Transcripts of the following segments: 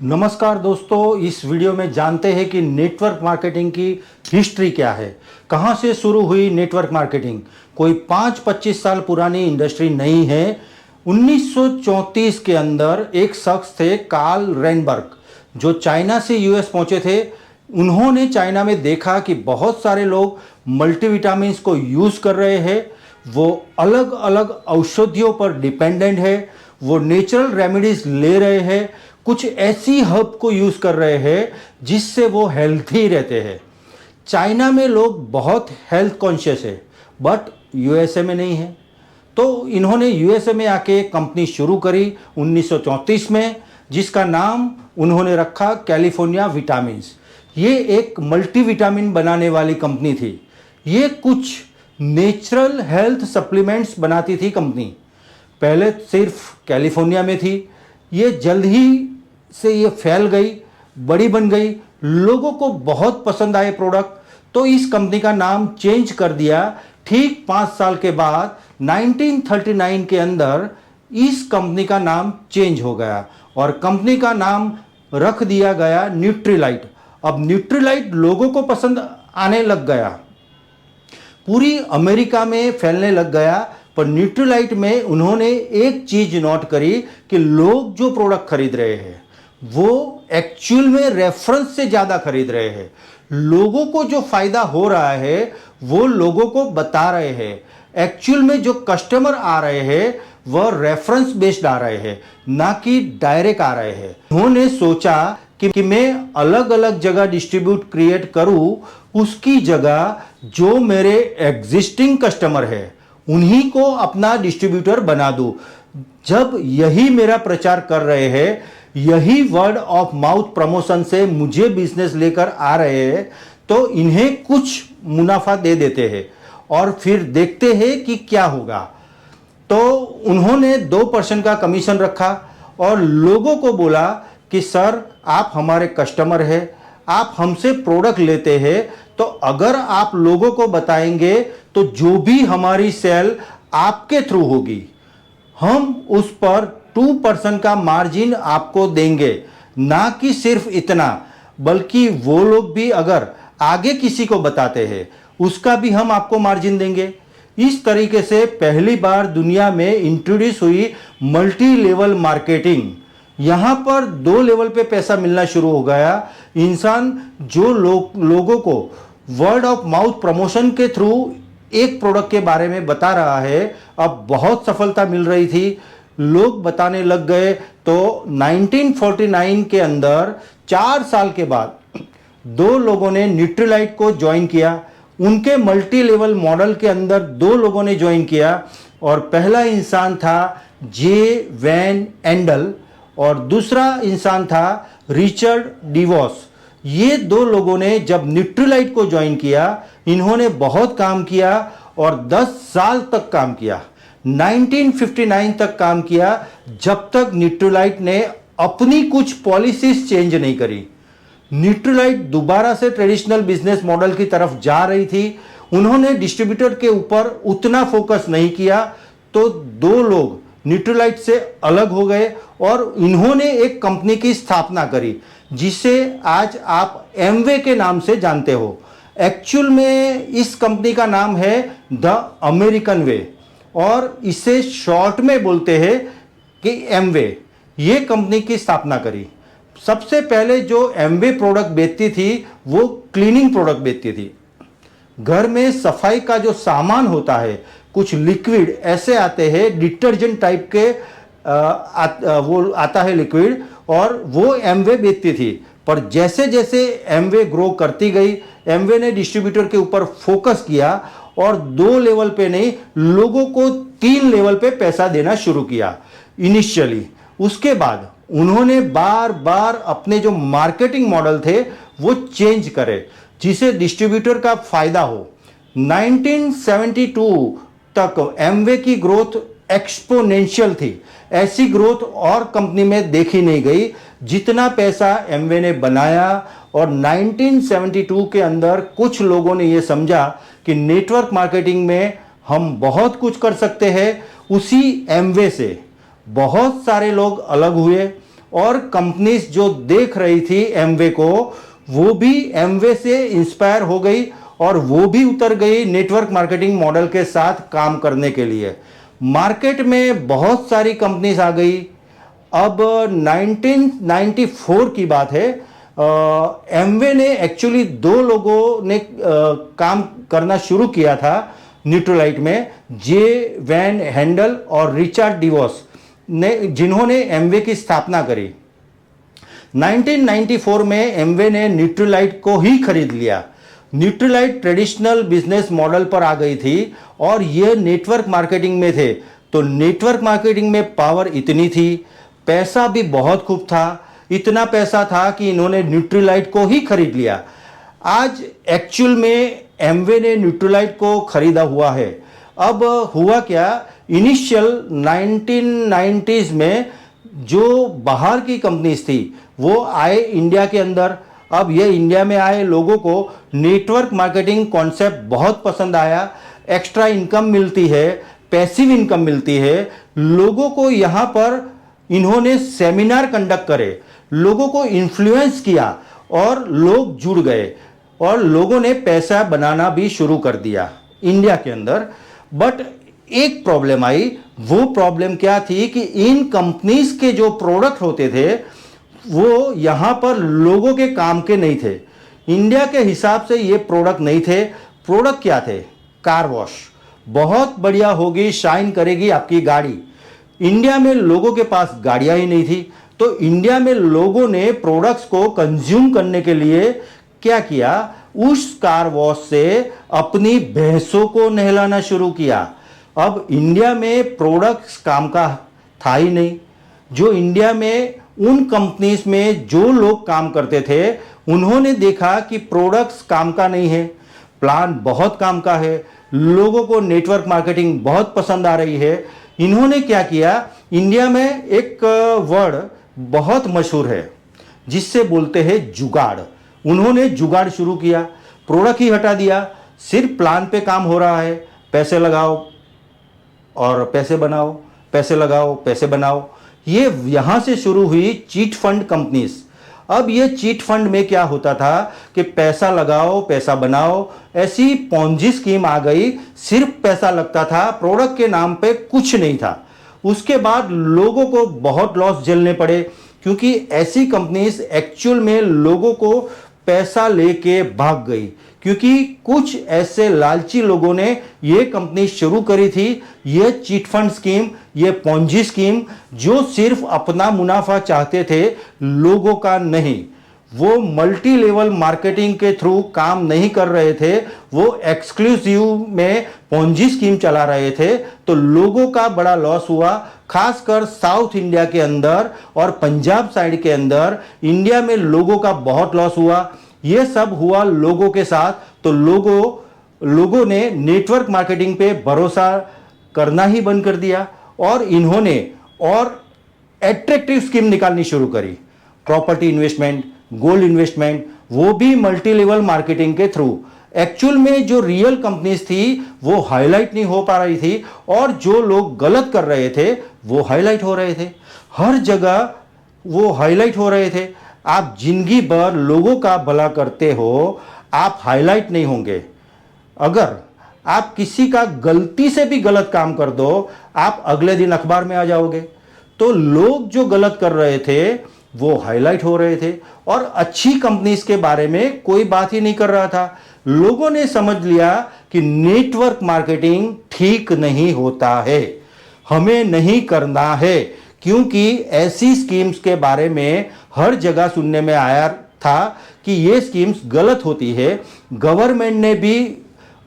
नमस्कार दोस्तों, इस वीडियो में जानते हैं कि नेटवर्क मार्केटिंग की हिस्ट्री क्या है। कहां से शुरू हुई नेटवर्क मार्केटिंग। कोई 5-25 साल पुरानी इंडस्ट्री नहीं है। 1934 के अंदर एक शख्स थे, कार्ल रेनबर्ग, जो चाइना से यूएस पहुंचे थे। उन्होंने चाइना में देखा कि बहुत सारे लोग मल्टीविटामिन्स को यूज कर रहे हैं, वो अलग अलग औषधियों पर डिपेंडेंट है, वो नेचुरल रेमेडीज ले रहे हैं, कुछ ऐसी हर्ब को यूज कर रहे हैं जिससे वो हेल्थी रहते हैं। चाइना में लोग बहुत हेल्थ कॉन्शियस है, बट यूएसए में नहीं है। तो इन्होंने यूएसए में आके कंपनी शुरू करी 1934 में, जिसका नाम उन्होंने रखा कैलिफोर्निया विटामिन्स। ये एक मल्टीविटामिन बनाने वाली कंपनी थी। ये कुछ नेचुरल हेल्थ सप्लीमेंट्स बनाती थी कंपनी। पहले सिर्फ कैलिफोर्निया में थी, ये जल्द ही से ये फैल गई, बड़ी बन गई, लोगों को बहुत पसंद आए प्रोडक्ट। तो इस कंपनी का नाम चेंज कर दिया। ठीक 5 साल के बाद 1939 के अंदर इस कंपनी का नाम चेंज हो गया और कंपनी का नाम रख दिया गया न्यूट्रीलाइट। अब न्यूट्रीलाइट लोगों को पसंद आने लग गया, पूरी अमेरिका में फैलने लग गया। पर न्यूट्रीलाइट में उन्होंने एक चीज नोट करी कि लोग जो प्रोडक्ट खरीद रहे हैं वो एक्चुअल में रेफरेंस से ज्यादा खरीद रहे हैं। लोगों को जो फायदा हो रहा है वो लोगों को बता रहे हैं। एक्चुअल में जो कस्टमर आ रहे हैं वह रेफरेंस बेस्ड आ रहे हैं, ना कि डायरेक्ट आ रहे हैं। उन्होंने सोचा कि मैं अलग अलग जगह डिस्ट्रीब्यूट क्रिएट करूं, उसकी जगह जो मेरे एग्जिस्टिंग कस्टमर है उन्हीं को अपना डिस्ट्रीब्यूटर बना दूं। जब यही मेरा प्रचार कर रहे हैं, यही वर्ड ऑफ माउथ प्रमोशन से मुझे बिजनेस लेकर आ रहे हैं, तो इन्हें कुछ मुनाफा दे देते हैं और फिर देखते हैं कि क्या होगा। तो उन्होंने 2% का कमीशन रखा और लोगों को बोला कि सर, आप हमारे कस्टमर हैं, आप हमसे प्रोडक्ट लेते हैं, तो अगर आप लोगों को बताएंगे तो जो भी हमारी सेल आपके थ्रू होगी, हम उस पर 2% का मार्जिन आपको देंगे। ना कि सिर्फ इतना, बल्कि वो लोग भी अगर आगे किसी को बताते हैं उसका भी हम आपको मार्जिन देंगे। इस तरीके से पहली बार दुनिया में इंट्रोड्यूस हुई मल्टी लेवल मार्केटिंग। यहां पर 2 लेवल पे पैसा मिलना शुरू हो गया। इंसान जो लोगों को वर्ड ऑफ माउथ प्रमोशन के थ्रू एक प्रोडक्ट के बारे में बता रहा है, अब बहुत सफलता मिल रही थी, लोग बताने लग गए। तो 1949 के अंदर 4 साल के बाद 2 लोगों ने न्यूट्रीलाइट को ज्वाइन किया। उनके मल्टी लेवल मॉडल के अंदर 2 लोगों ने ज्वाइन किया और पहला इंसान था जे वैन एंडल और दूसरा इंसान था रिचर्ड डिवॉस। ये 2 लोगों ने जब न्यूट्रीलाइट को ज्वाइन किया, इन्होंने बहुत काम किया और 10 साल तक काम किया, 1959 तक काम किया, जब तक न्यूट्रीलाइट ने अपनी कुछ पॉलिसीज चेंज नहीं करी। न्यूट्रीलाइट दोबारा से ट्रेडिशनल बिजनेस मॉडल की तरफ जा रही थी। उन्होंने डिस्ट्रीब्यूटर के ऊपर उतना फोकस नहीं किया, तो 2 लोग न्यूट्रीलाइट से अलग हो गए और इन्होंने एक कंपनी की स्थापना करी जिसे आज आप एमवे के नाम से जानते हो। एक्चुअल में इस कंपनी का नाम है द अमेरिकन वे और इसे शॉर्ट में बोलते हैं कि एमवे। ये कंपनी की स्थापना करी। सबसे पहले जो एमवे प्रोडक्ट बेचती थी वो क्लीनिंग प्रोडक्ट बेचती थी। घर में सफाई का जो सामान होता है, कुछ लिक्विड ऐसे आते हैं डिटर्जेंट टाइप के, वो आता है लिक्विड, और वो एमवे बेचती थी। पर जैसे जैसे एमवे ग्रो करती गई, एमवे ने डिस्ट्रीब्यूटर के ऊपर फोकस किया और 2 लेवल पे नहीं, लोगों को 3 लेवल पे पैसा देना शुरू किया इनिशियली। उसके बाद उन्होंने बार बार अपने जो मार्केटिंग मॉडल थे वो चेंज करे जिसे डिस्ट्रीब्यूटर का फायदा हो। 1972 तक एमवे की ग्रोथ एक्सपोनेंशियल थी। ऐसी ग्रोथ और कंपनी में देखी नहीं गई जितना पैसा एमवे ने बनाया। और 1972 के अंदर कुछ लोगों ने यह समझा कि नेटवर्क मार्केटिंग में हम बहुत कुछ कर सकते हैं। उसी एमवे से बहुत सारे लोग अलग हुए और कंपनीज जो देख रही थी एमवे को, वो भी एमवे से इंस्पायर हो गई और वो भी उतर गई नेटवर्क मार्केटिंग मॉडल के साथ काम करने के लिए। मार्केट में बहुत सारी कंपनीज आ गई। अब 1994 की बात है। एमवे ने एक्चुअली दो लोगों ने काम करना शुरू किया था न्यूट्रलाइट में, जे वैन हैंडल और रिचर्ड डिवॉस ने, जिन्होंने एमवे की स्थापना करी। 1994 में एमवे ने न्यूट्रलाइट को ही खरीद लिया। न्यूट्रलाइट ट्रेडिशनल बिजनेस मॉडल पर आ गई थी और ये नेटवर्क मार्केटिंग में थे। तो नेटवर्क मार्केटिंग में पावर इतनी थी, पैसा भी बहुत खूब था, इतना पैसा था कि इन्होंने न्यूट्रलाइट को ही खरीद लिया। आज एक्चुअल में एमवे ने न्यूट्रलाइट को खरीदा हुआ है। अब हुआ क्या, इनिशियल 1990s में जो बाहर की कंपनीज थी वो आए इंडिया के अंदर। अब ये इंडिया में आए लोगों को नेटवर्क मार्केटिंग कॉन्सेप्ट बहुत पसंद आया। एक्स्ट्रा इनकम मिलती है, पैसिव इनकम मिलती है। लोगों को यहाँ पर इन्होंने सेमिनार कंडक्ट करे, लोगों को इन्फ्लुएंस किया और लोग जुड़ गए और लोगों ने पैसा बनाना भी शुरू कर दिया इंडिया के अंदर। बट एक प्रॉब्लम आई। वो प्रॉब्लम क्या थी कि इन कंपनीज के जो प्रोडक्ट होते थे वो यहाँ पर लोगों के काम के नहीं थे। इंडिया के हिसाब से ये प्रोडक्ट नहीं थे। प्रोडक्ट क्या थे? Car wash. बहुत बढ़िया होगी, शाइन करेगी आपकी गाड़ी। इंडिया में लोगों के पास गाड़ियां ही नहीं थी। तो इंडिया में लोगों ने प्रोडक्ट्स को कंज्यूम करने के लिए क्या किया, उस कार वॉश से अपनी भैंसों को नहलाना शुरू किया। अब इंडिया में प्रोडक्ट्स काम का था ही नहीं। जो इंडिया में उन कंपनीज में जो लोग काम करते थे उन्होंने देखा कि प्रोडक्ट्स काम का नहीं है, प्लान बहुत काम का है, लोगों को नेटवर्क मार्केटिंग बहुत पसंद आ रही है। इन्होंने क्या किया, इंडिया में एक वर्ड बहुत मशहूर है जिससे बोलते हैं जुगाड़। उन्होंने जुगाड़ शुरू किया, प्रोडक्ट ही हटा दिया, सिर्फ प्लान पे काम हो रहा है, पैसे लगाओ और पैसे बनाओ, पैसे लगाओ पैसे बनाओ। ये यहां से शुरू हुई चीट फंड कंपनीज। अब ये चीट फंड में क्या होता था कि पैसा लगाओ पैसा बनाओ, ऐसी पॉन्जी स्कीम आ गई। सिर्फ पैसा लगता था, प्रोडक्ट के नाम पे कुछ नहीं था। उसके बाद लोगों को बहुत लॉस झेलने पड़े क्योंकि ऐसी कंपनीज एक्चुअल में लोगों को पैसा लेके भाग गई, क्योंकि कुछ ऐसे लालची लोगों ने ये कंपनी शुरू करी थी, ये चीट फंड स्कीम, ये पॉन्जी स्कीम, जो सिर्फ अपना मुनाफा चाहते थे, लोगों का नहीं। वो मल्टी लेवल मार्केटिंग के थ्रू काम नहीं कर रहे थे, वो एक्सक्लूसिव में पॉन्जी स्कीम चला रहे थे। तो लोगों का बड़ा लॉस हुआ, खासकर साउथ इंडिया के अंदर और पंजाब साइड के अंदर इंडिया में लोगों का बहुत लॉस हुआ। ये सब हुआ लोगों के साथ। तो लोगों ने नेटवर्क मार्केटिंग पे भरोसा करना ही बंद कर दिया और इन्होंने और एट्रैक्टिव स्कीम निकालनी शुरू करी। प्रॉपर्टी इन्वेस्टमेंट, गोल्ड इन्वेस्टमेंट, वो भी मल्टी लेवल मार्केटिंग के थ्रू। एक्चुअल में जो रियल कंपनीज थी वो हाईलाइट नहीं हो पा रही थी और जो लोग गलत कर रहे थे वो हाईलाइट हो रहे थे। हर जगह वो हाईलाइट हो रहे थे। आप जिंदगी भर लोगों का भला करते हो, आप हाईलाइट नहीं होंगे। अगर आप किसी का गलती से भी गलत काम कर दो, आप अगले दिन अखबार में आ जाओगे। तो लोग जो गलत कर रहे थे वो हाईलाइट हो रहे थे और अच्छी कंपनीज के बारे में कोई बात ही नहीं कर रहा था। लोगों ने समझ लिया कि नेटवर्क मार्केटिंग ठीक नहीं होता है, हमें नहीं करना है, क्योंकि ऐसी स्कीम्स के बारे में हर जगह सुनने में आया था कि ये स्कीम्स गलत होती है। गवर्नमेंट ने भी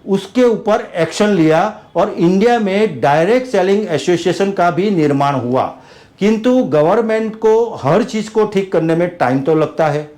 उसके ऊपर एक्शन लिया और इंडिया में डायरेक्ट सेलिंग एसोसिएशन का भी निर्माण हुआ। किंतु गवर्नमेंट को हर चीज को ठीक करने में टाइम तो लगता है,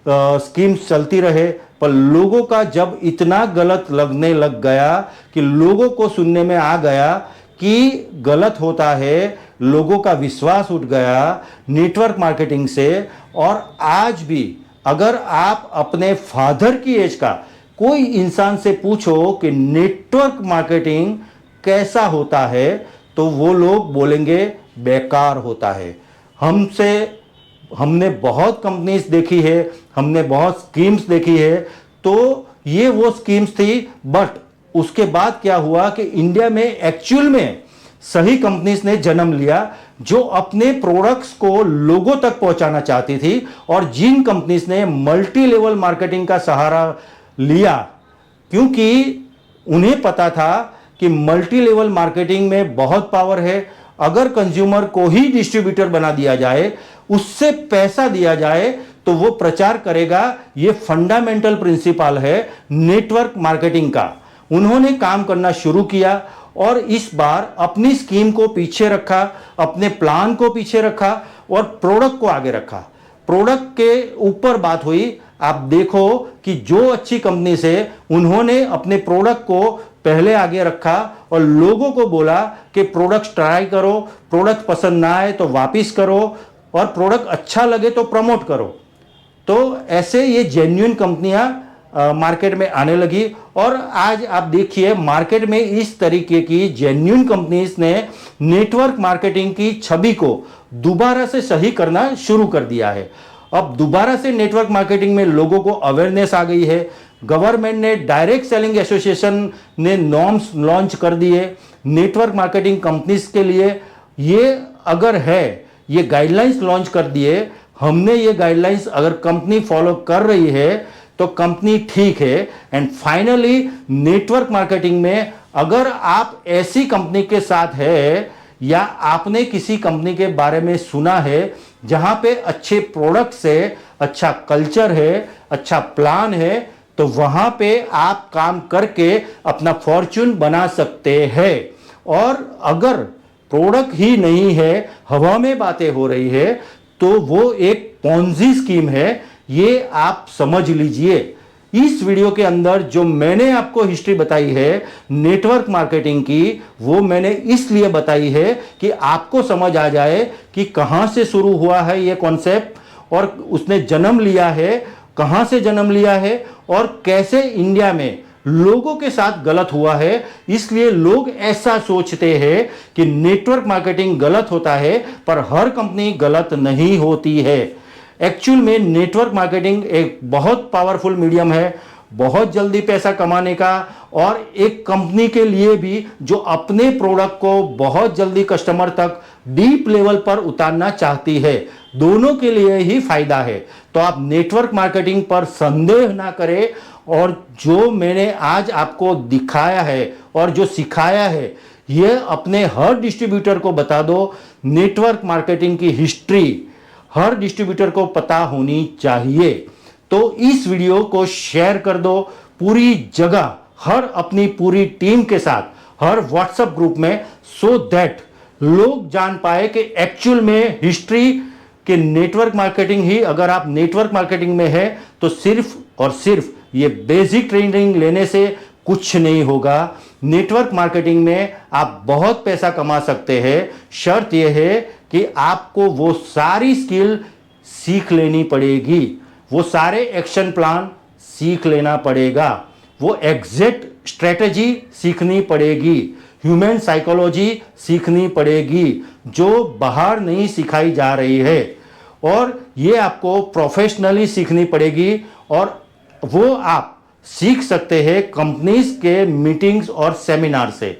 स्कीम्स चलती रहे, पर लोगों का जब इतना गलत लगने लग गया कि लोगों को सुनने में आ गया कि गलत होता है, लोगों का विश्वास उठ गया नेटवर्क मार्केटिंग से। और आज भी अगर आप अपने फादर की एज का कोई इंसान से पूछो कि नेटवर्क मार्केटिंग कैसा होता है, तो वो लोग बोलेंगे बेकार होता है। हमसे हमने बहुत कंपनीज देखी है, हमने बहुत स्कीम्स देखी है, तो ये वो स्कीम्स थी, बट उसके बाद क्या हुआ कि इंडिया में एक्चुअल में सही कंपनीज ने जन्म लिया जो अपने प्रोडक्ट्स को लोगों तक पहुंचाना चाहती थी, और जिन कंपनीज ने मल्टी लेवल मार्केटिंग का सहारा लिया, क्योंकि उन्हें पता था कि मल्टी लेवल मार्केटिंग में बहुत पावर है। अगर कंज्यूमर को ही डिस्ट्रीब्यूटर बना दिया जाए, उससे पैसा दिया जाए, तो वो प्रचार करेगा। ये फंडामेंटल प्रिंसिपल है नेटवर्क मार्केटिंग का। उन्होंने काम करना शुरू किया और इस बार अपनी स्कीम को पीछे रखा, अपने प्लान को पीछे रखा और प्रोडक्ट को आगे रखा। प्रोडक्ट के ऊपर बात हुई। आप देखो कि जो अच्छी कंपनी से उन्होंने अपने प्रोडक्ट को पहले आगे रखा और लोगों को बोला कि प्रोडक्ट ट्राई करो, प्रोडक्ट पसंद ना आए तो वापस करो, और प्रोडक्ट अच्छा लगे तो प्रमोट करो। तो ऐसे ये जेन्युइन कंपनियां मार्केट में आने लगी, और आज आप देखिए मार्केट में इस तरीके की जेन्युइन कंपनीज ने नेटवर्क मार्केटिंग की छवि को दोबारा से सही करना शुरू कर दिया है। अब दोबारा से नेटवर्क मार्केटिंग में लोगों को अवेयरनेस आ गई है। गवर्नमेंट ने, डायरेक्ट सेलिंग एसोसिएशन ने नॉर्म्स लॉन्च कर दिए नेटवर्क मार्केटिंग कंपनीज के लिए। ये अगर है, ये गाइडलाइंस लॉन्च कर दिए हमने। ये गाइडलाइंस अगर कंपनी फॉलो कर रही है तो कंपनी ठीक है। एंड फाइनली नेटवर्क मार्केटिंग में अगर आप ऐसी कंपनी के साथ है, या आपने किसी कंपनी के बारे में सुना है जहां पे अच्छे प्रोडक्ट्स है, अच्छा कल्चर है, अच्छा प्लान है, तो वहां पे आप काम करके अपना फॉर्च्यून बना सकते हैं। और अगर प्रोडक्ट ही नहीं है, हवा में बातें हो रही है, तो वो एक पॉन्जी स्कीम है। ये आप समझ लीजिए। इस वीडियो के अंदर जो मैंने आपको हिस्ट्री बताई है नेटवर्क मार्केटिंग की, वो मैंने इसलिए बताई है कि आपको समझ आ जाए कि कहां से शुरू हुआ है ये कॉन्सेप्ट, और उसने जन्म लिया है, कहां से जन्म लिया है, और कैसे इंडिया में लोगों के साथ गलत हुआ है। इसलिए लोग ऐसा सोचते हैं कि नेटवर्क मार्केटिंग गलत होता है, पर हर कंपनी गलत नहीं होती है। एक्चुअल में नेटवर्क मार्केटिंग एक बहुत पावरफुल मीडियम है, बहुत जल्दी पैसा कमाने का, और एक कंपनी के लिए भी जो अपने प्रोडक्ट को बहुत जल्दी कस्टमर तक डीप लेवल पर उतारना चाहती है, दोनों के लिए ही फायदा है। तो आप नेटवर्क मार्केटिंग पर संदेह ना करें, और जो मैंने आज आपको दिखाया है और जो सिखाया है, ये अपने हर डिस्ट्रीब्यूटर को बता दो। नेटवर्क मार्केटिंग की हिस्ट्री हर डिस्ट्रीब्यूटर को पता होनी चाहिए। तो इस वीडियो को शेयर कर दो पूरी जगह, हर अपनी पूरी टीम के साथ, हर व्हाट्सएप ग्रुप में, सो दैट लोग जान पाए कि एक्चुअल में हिस्ट्री के नेटवर्क मार्केटिंग ही, अगर आप नेटवर्क मार्केटिंग में है तो सिर्फ और सिर्फ ये बेसिक ट्रेनिंग लेने से कुछ नहीं होगा। नेटवर्क मार्केटिंग में आप बहुत पैसा कमा सकते हैं। शर्त यह है कि आपको वो सारी स्किल सीख लेनी पड़ेगी, वो सारे एक्शन प्लान सीख लेना पड़ेगा, वो एग्जैक्ट स्ट्रेटजी सीखनी पड़ेगी, ह्यूमन साइकोलॉजी सीखनी पड़ेगी, जो बाहर नहीं सिखाई जा रही है, और ये आपको प्रोफेशनली सीखनी पड़ेगी। और वो आप सीख सकते हैं कंपनीज के मीटिंग्स और सेमिनार से।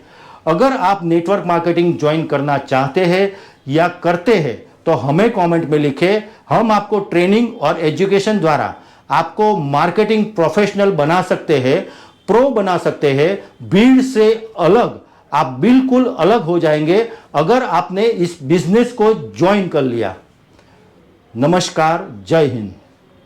अगर आप नेटवर्क मार्केटिंग ज्वाइन करना चाहते हैं या करते हैं तो हमें कमेंट में लिखें। हम आपको ट्रेनिंग और एजुकेशन द्वारा आपको मार्केटिंग प्रोफेशनल बना सकते हैं, प्रो बना सकते हैं। भीड़ से अलग, आप बिल्कुल अलग हो जाएंगे अगर आपने इस बिजनेस को ज्वाइन कर लिया। नमस्कार, जय हिंद।